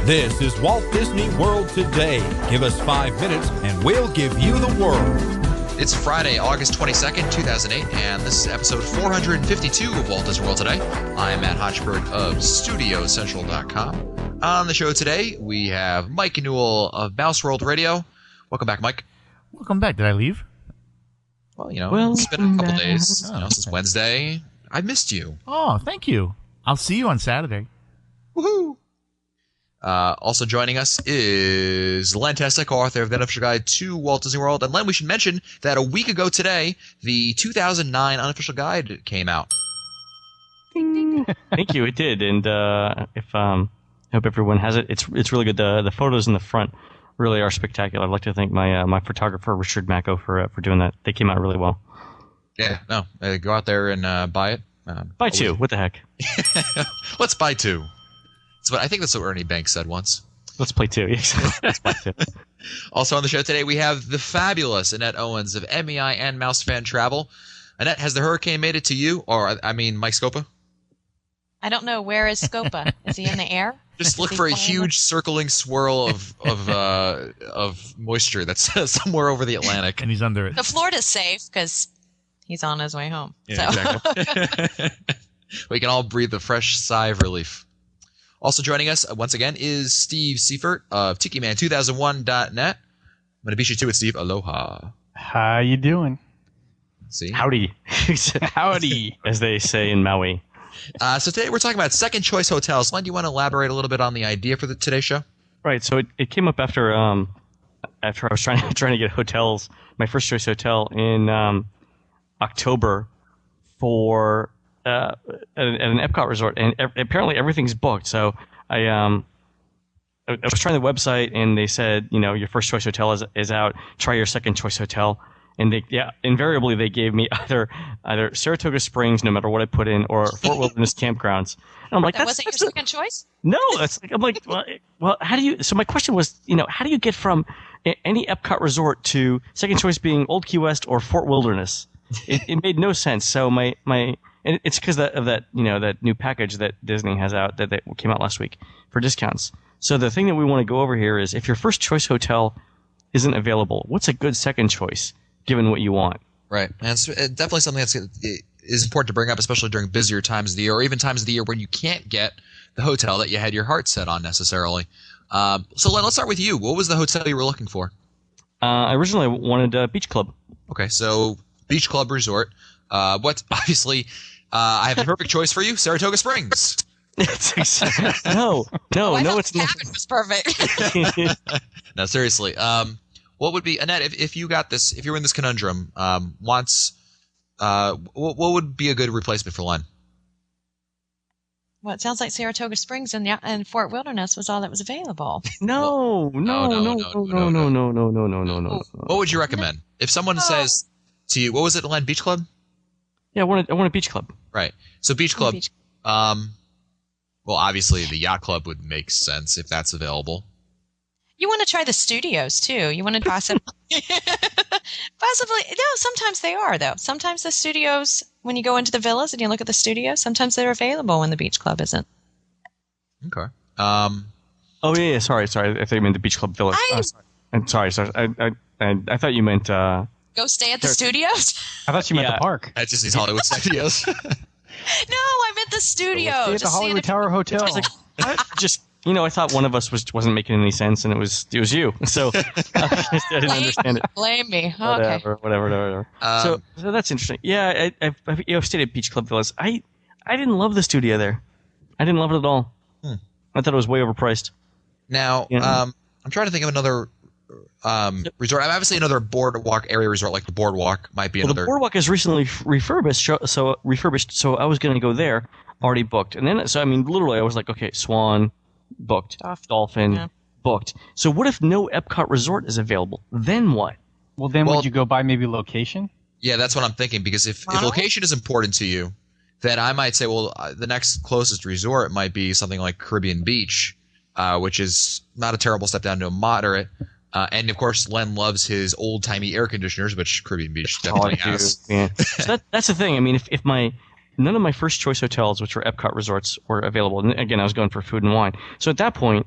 This is Walt Disney World Today. Give us 5 minutes and we'll give you the world. It's Friday, August 22nd, 2008, and this is episode 452 of Walt Disney World Today. I'm Matt Hochberg of StudioCentral.com. On the show today, we have Mike Newell of Mouse World Radio. Welcome back, Mike. Welcome back. Did I leave? Well, it's been a couple days since Wednesday. I missed you. Oh, thank you. I'll see you on Saturday. Woohoo! Also joining us is Len Testa, co-author of The Unofficial Guide to Walt Disney World. And Len, we should mention that a week ago today, the 2009 Unofficial Guide came out. Ding. Thank you. It did, and I hope everyone has it. It's really good. The photos in the front really are spectacular. I'd like to thank my photographer Richard Macko for doing that. They came out really well. Yeah, no, go out there and buy it. Buy two. What the heck? Let's buy two. I think that's what Ernie Banks said once. Let's play two. Let's play two. Also on the show today, we have the fabulous Annette Owens of MEI and Mouse Fan Travel. Annette, has the hurricane made it to you? Or, Mike Scopa? I don't know. Where is Scopa? Is he in the air? Just look for a huge circling swirl of moisture that's somewhere over the Atlantic. And he's under it. The Florida's safe because he's on his way home. Yeah, so. Exactly. We can all breathe a fresh sigh of relief. Also joining us once again is Steve Seifert of TikiMan2001.net. I'm going to beat you to it, Steve. Aloha. How you doing? See? Howdy. Howdy. As they say in Maui. So today we're talking about second choice hotels. Len, do you want to elaborate a little bit on the idea for today's show? Right. So it came up after I was trying to get hotels, my first choice hotel in October for at an Epcot resort, and apparently everything's booked. So I was trying the website, and they said, your first choice hotel is out. Try your second choice hotel. And invariably they gave me either Saratoga Springs, no matter what I put in, or Fort Wilderness Campgrounds. And I'm like, that wasn't your second choice? No, I'm like, well, how do you? So my question was, how do you get from any Epcot resort to second choice being Old Key West or Fort Wilderness? It made no sense. So and it's because of that that new package that Disney has out that came out last week for discounts. So the thing that we want to go over here is if your first choice hotel isn't available, what's a good second choice? Given what you want. Right. And it's definitely something that is important to bring up, especially during busier times of the year, or even times of the year when you can't get the hotel that you had your heart set on necessarily. So Len, let's start with you. What was the hotel you were looking for? I originally wanted Beach Club. Okay, so Beach Club Resort. Obviously, I have the perfect choice for you, Saratoga Springs. No, it's not. Cabin was perfect. No, seriously. What would be, Annette, if you got this, if you were in this conundrum, what would be a good replacement for Len? Well, it sounds like Saratoga Springs and Fort Wilderness was all that was available. No. What would you recommend? If someone says to you, what was it, Len, Beach Club? Yeah, I want a Beach Club. Right. So Beach Club, well, obviously the Yacht Club would make sense if that's available. You want to try the studios, too. You want to possibly... No, sometimes they are, though. Sometimes the studios, when you go into the villas and you look at the studios, sometimes they're available when the Beach Club isn't. Okay. Oh, yeah, sorry. I thought you meant the Beach Club Villa. I'm sorry. I thought you meant... Go stay at the studios? I thought you meant the park. That's just these Hollywood studios. No, I meant the studio. Stay at the Hollywood Tower Hotel. I thought one of us wasn't making any sense, and it was you. So I didn't understand it. Blame me. Whatever. So that's interesting. Yeah, I've stayed at Beach Club Villas. I didn't love the studio there. I didn't love it at all. I thought it was way overpriced. Now, I'm trying to think of another resort. Obviously, another boardwalk area resort like the Boardwalk might be another. The Boardwalk is recently refurbished. So I was going to go there, already booked, and then literally, I was like, okay, Swan. Booked. Dolphin. Booked. So what if no Epcot resort is available? Then what? Well, would you go by maybe location? Yeah, that's what I'm thinking. Because if location is important to you, then I might say, well, the next closest resort might be something like Caribbean Beach, which is not a terrible step down to a moderate. And of course, Len loves his old-timey air conditioners, which Caribbean Beach definitely has. Yeah. So that's the thing. I mean, if none of my first choice hotels, which were Epcot resorts, were available. And again, I was going for food and wine. So at that point,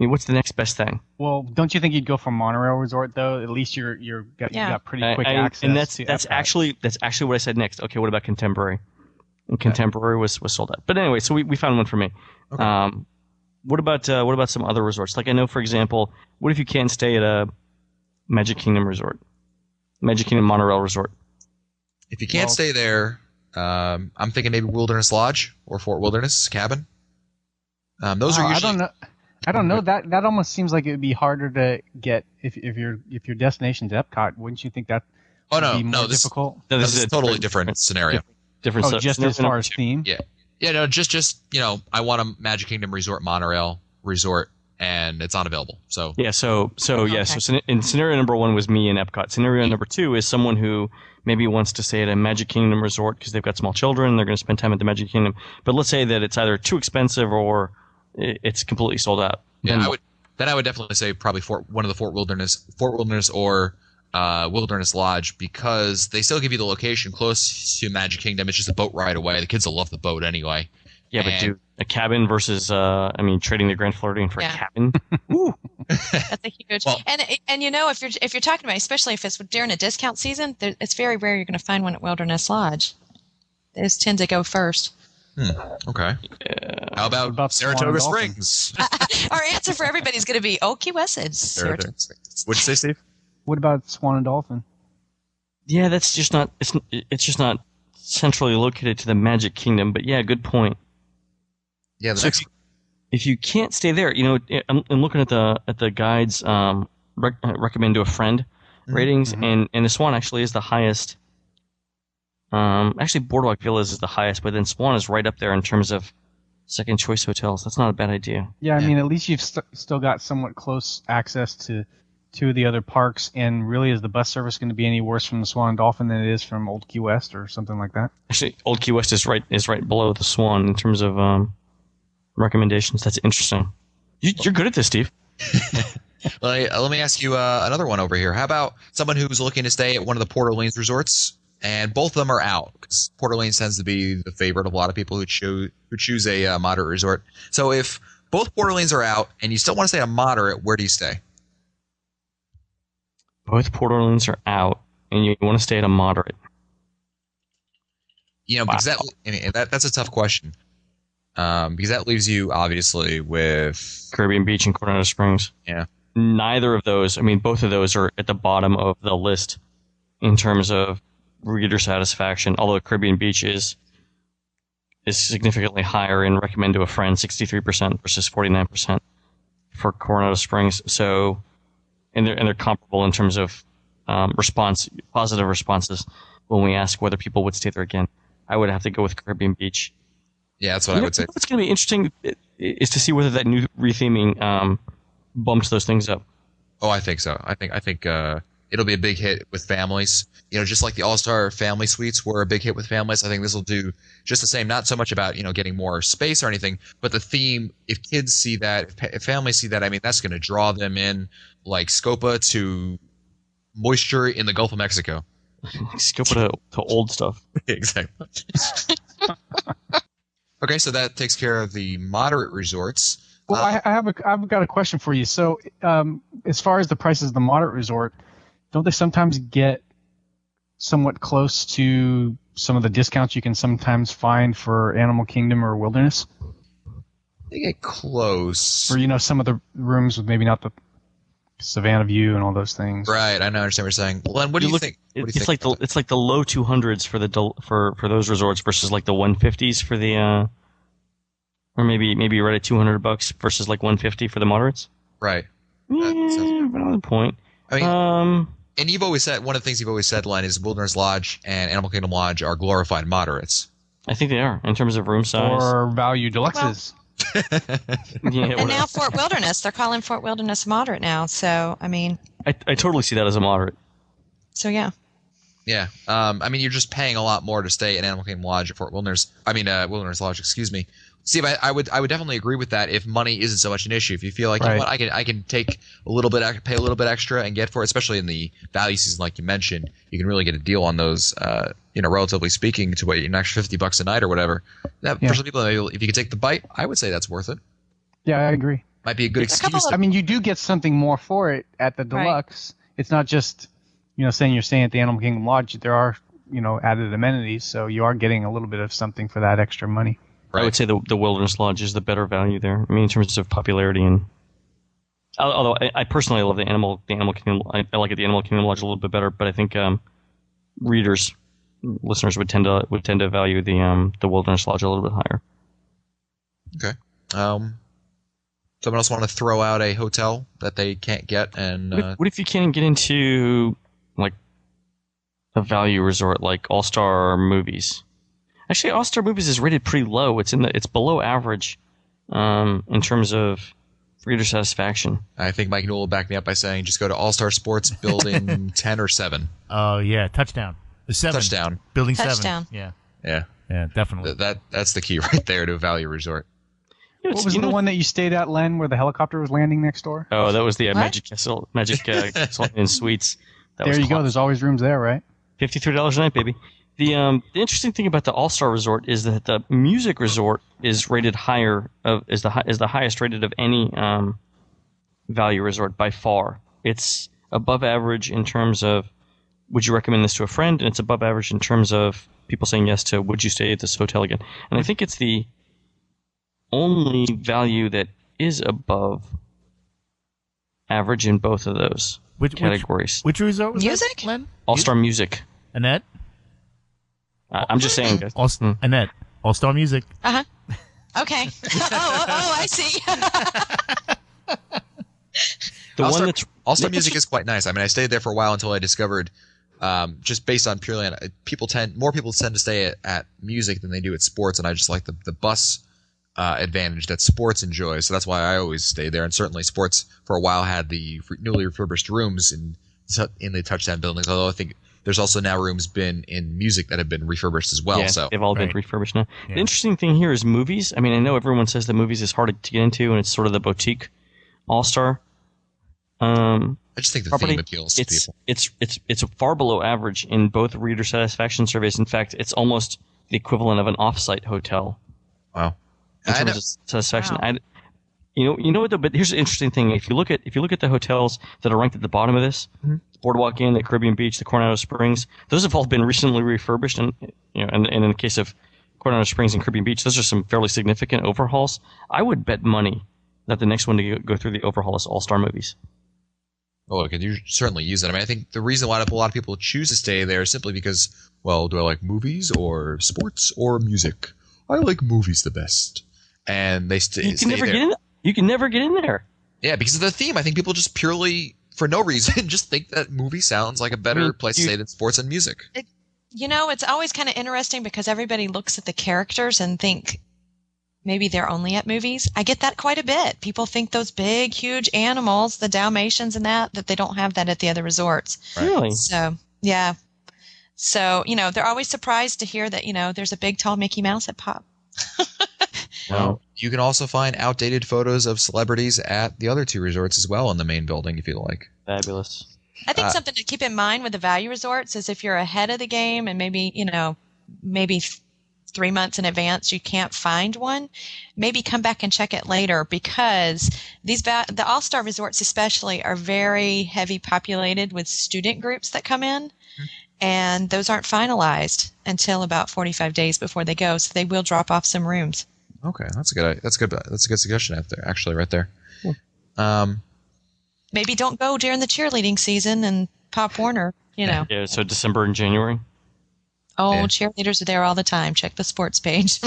mean, what's the next best thing? Well, don't you think you'd go for monorail resort though? At least you got pretty quick access. And that's to actually what I said next. Okay, what about Contemporary? And Contemporary was sold out. But anyway, so we found one for me. Okay. What about some other resorts? Like I know, for example, what if you can't stay at a Magic Kingdom resort, Magic Kingdom monorail resort? If you can't stay there, I'm thinking maybe Wilderness Lodge or Fort Wilderness Cabin. Those are usually. I don't know. That almost seems like it would be harder to get if your destination's Epcot. Wouldn't you think that? Would be more difficult. This is a totally different scenario. Different. Oh, just as far as theme. Yeah. No, just I want a Magic Kingdom resort monorail resort, and it's unavailable. So yeah. So in scenario number 1 was me in Epcot. Scenario number 2 is someone who maybe wants to stay at a Magic Kingdom resort because they've got small children. They're going to spend time at the Magic Kingdom. But let's say that it's either too expensive or it's completely sold out. Yeah, I would definitely say probably one of the Fort Wilderness or Wilderness Lodge, because they still give you the location close to Magic Kingdom. It's just a boat ride away. The kids will love the boat anyway. Yeah, but dude, a cabin versus trading the Grand Floridian for a cabin. Ooh. That's a huge. And if you're talking about, especially if it's during a discount season, it's very rare you're going to find one at Wilderness Lodge. Those tend to go first. Okay. How about Saratoga Springs? Our answer for everybody is going to be Key West. Saratoga. What'd you say, Steve? What about Swan and Dolphin? Yeah, that's just not. It's just not centrally located to the Magic Kingdom. But yeah, good point. Yeah. If you can't stay there, I'm looking at the guides recommend to a friend ratings, and the Swan actually is the highest. Actually, Boardwalk Villas is the highest, but then Swan is right up there in terms of second choice hotels. That's not a bad idea. Yeah, I mean, at least you've still got somewhat close access to two of the other parks. And really, is the bus service going to be any worse from the Swan and Dolphin than it is from Old Key West or something like that? Actually, Old Key West is right below the Swan in terms of recommendations. That's interesting. You're good at this, Steve. Let me ask you another one over here. How about someone who's looking to stay at one of the Port Orleans resorts? And both of them are out, because Port Orleans tends to be the favorite of a lot of people who choose a moderate resort. So if both Port Orleans are out and you still want to stay at a moderate, where do you stay? Both Port Orleans are out and you want to stay at a moderate. Because that's a tough question. Because that leaves you obviously with Caribbean Beach and Coronado Springs. Yeah. Neither of those. I mean, both of those are at the bottom of the list in terms of reader satisfaction, although Caribbean Beach is significantly higher in recommend to a friend, 63% versus 49% for Coronado Springs. So, and they're comparable in terms of positive responses when we ask whether people would stay there again. I would have to go with Caribbean Beach. Yeah, that's what I would say. What's going to be interesting is to see whether that new retheming bumps those things up. Oh, I think so. I think it'll be a big hit with families. Just like the All-Star Family Suites were a big hit with families. I think this will do just the same. Not so much about, getting more space or anything, but the theme, if kids see that, if families see that, I mean, that's going to draw them in like Scopa to moisture in the Gulf of Mexico. Scopa to old stuff. Exactly. Okay, so that takes care of the moderate resorts. Well, I've got a question for you. So, as far as the prices of the moderate resort, don't they sometimes get somewhat close to some of the discounts you can sometimes find for Animal Kingdom or Wilderness? They get close. Or, some of the rooms with maybe not the Savannah view and all those things. Right, I understand what you're saying. Len, what do you think? It's like the low 200s for those resorts versus like the 150s for the or maybe you're right at $200 versus like 150 for the moderates. Right. Yeah, another point. I mean, and you've always said, one of the things you've always said, Len, is Wilderness Lodge and Animal Kingdom Lodge are glorified moderates. I think they are in terms of room size or value deluxes. And now Fort Wilderness, they're calling Fort Wilderness moderate now. So I mean, I totally see that as a moderate. So yeah. Yeah. I mean, you're just paying a lot more to stay at Animal Kingdom Lodge or Fort Wilderness. Wilderness Lodge. Excuse me. Steve, I would definitely agree with that if money isn't so much an issue. If you feel like you know what, I can take a little bit, pay a little bit extra and get for it, especially in the value season like you mentioned, you can really get a deal on those. Relatively speaking, to an extra $50 a night or whatever. For some people, if you could take the bite, I would say that's worth it. Yeah, I agree. Might be a good excuse. I mean, you do get something more for it at the deluxe. Right. It's not just, saying you're staying at the Animal Kingdom Lodge. There are, added amenities, so you are getting a little bit of something for that extra money. Right. I would say the Wilderness Lodge is the better value there. I mean, in terms of popularity and. Although I personally love the Animal Kingdom, I like the Animal Kingdom Lodge a little bit better, but I think listeners would tend to value the Wilderness Lodge a little bit higher. Okay. Someone else want to throw out a hotel that they can't get? And what if you can't get into like a value resort like All Star Movies? Actually, All Star Movies is rated pretty low. It's below average in terms of reader satisfaction. I think Mike Newell will back me up by saying just go to All Star Sports Building 10 or 7. Oh yeah, touchdown. 7. Touchdown. Building touchdown. 7. Yeah, definitely. That's the key right there to a value resort. What was the one that you stayed at, Len, where the helicopter was landing next door? Oh, that was the Magic Castle and Suites. There you go. There's always rooms there, right? $53 a night, baby. The interesting thing about the All-Star Resort is that the music resort is rated higher, is the highest rated of any value resort by far. It's above average in terms of would you recommend this to a friend, and it's above average in terms of people saying yes to would you stay at this hotel again. And I think it's the only value that is above average in both of those categories. Which resort was music? that, Len? All-Star Music. Annette? I'm just saying, guys. Annette, All-Star Music. Uh-huh. Okay. I see. All-Star Music is quite nice. I mean, I stayed there for a while until I discovered, just based on purely on more people tend to stay at music than they do at sports, and I just like the bus advantage that sports enjoys. So that's why I always stay there. And certainly sports for a while had the newly refurbished rooms in the touchdown buildings. Although I think there's also now rooms been in music that have been refurbished as well. Yeah, so they've all been refurbished now. Yeah. The interesting thing here is movies. I mean, I know everyone says that movies is hard to get into, and it's sort of the boutique all-star. I just think the theme appeals to people. It's far below average in both reader satisfaction surveys. In fact, it's almost the equivalent of an off-site hotel. Wow. In terms of satisfaction. Wow. You know what though? But here's the interesting thing: if you look at the hotels that are ranked at the bottom of this, Boardwalk Inn, the Caribbean Beach, the Coronado Springs, those have all been recently refurbished, and and in the case of Coronado Springs and Caribbean Beach, those are some fairly significant overhauls. I would bet money that the next one to go through the overhaul is All-Star Movies. Oh, look, you certainly use it. I mean, I think the reason why a lot of people choose to stay there is simply because, well, do I like movies or sports or music? I like movies the best. And they stay there. You can never get in there. Yeah, because of the theme. I think people just purely, for no reason, just think that movie sounds like a better place to stay than sports and music. It's always kind of interesting because everybody looks at the characters and think maybe they're only at movies. I get that quite a bit. People think those big, huge animals, the Dalmatians and that they don't have that at the other resorts. Right. Really? So, yeah. So, they're always surprised to hear that, there's a big, tall Mickey Mouse at Pop. Well, you can also find outdated photos of celebrities at the other two resorts as well in the main building if you like. Fabulous. I think something to keep in mind with the value resorts is if you're ahead of the game and maybe 3 months in advance you can't find one, maybe come back and check it later because the All-Star resorts especially are very heavy populated with student groups that come in. And those aren't finalized until about 45 days before they go, so they will drop off some rooms. Okay, that's a good suggestion out there, actually, right there. Maybe don't go during the cheerleading season and Pop Warner, Yeah, so December and January. Oh, yeah. Cheerleaders are there all the time. Check the sports page.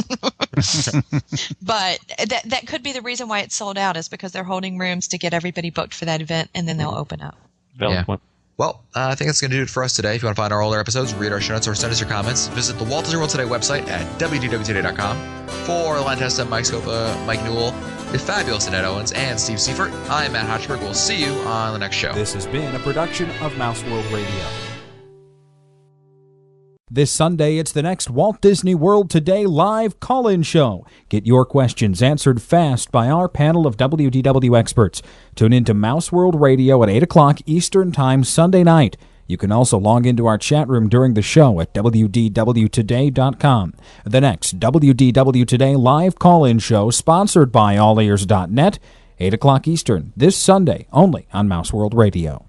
But that could be the reason why it's sold out is because they're holding rooms to get everybody booked for that event, and then they'll open up. Valid point. Well, I think that's going to do it for us today. If you want to find our older episodes, read our show notes, or send us your comments, visit the Walt Disney World Today website at wdwtoday.com. For Len Testa, Mike Scopa, Mike Newell, the fabulous Annette Owens, and Steve Seifert, I'm Matt Hotchberg. We'll see you on the next show. This has been a production of Mouse World Radio. This Sunday, it's the next Walt Disney World Today live call-in show. Get your questions answered fast by our panel of WDW experts. Tune in to Mouse World Radio at 8 o'clock Eastern Time Sunday night. You can also log into our chat room during the show at WDWToday.com. The next WDW Today live call-in show, sponsored by AllEars.net, 8 o'clock Eastern, this Sunday, only on Mouse World Radio.